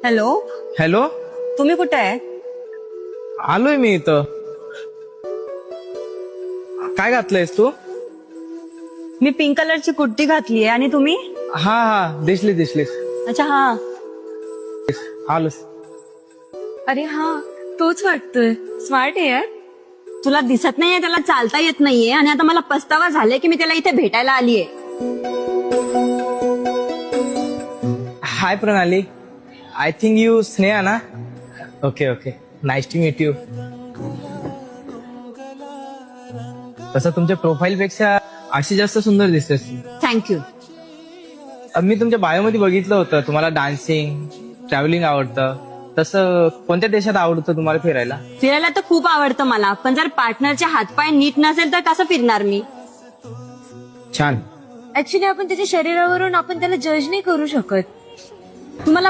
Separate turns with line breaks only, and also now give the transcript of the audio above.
Hello,
hello.
तुम्ही कुठे आहे?
आलोय मी इथं. काय घातलंयस तू?
मी पिंक कलरची कुर्ती घातली आहे. आणि तुम्ही?
हा हा, दिसलीस.
अच्छा, हा.
आलोस.
अरे हा, तोच वाटतोय. स्मार्ट आहे यार. तुला दिसत नाहीये, त्याला चालता येत नाहीये, आणि आता मला पस्तावा झालाय की मी त्याला इथे भेटायला आलीये.
हाय प्रणाली. आय थिंक यू स्नेहा ना? Okay. Nice to meet you. तसं तुमच्या प्रोफाईल पेक्षा अशी जास्त सुंदर दिसतेस.
थँक्यू.
मी तुमच्या बायोमध्ये बघितलं होतं तुम्हाला डान्सिंग, ट्रॅव्हलिंग आवडतं. तसं कोणत्या देशात आवडतं तुम्हाला फिरायला?
फिरायला तर खूप आवडतं मला, पण जर पार्टनरचे हातपाय नीट नसेल तर कसं फिरणार मी?
छान.
ऍक्च्युली आपण त्याच्या शरीरावरून आपण त्याला जज नाही करू शकत.
तुम्हाला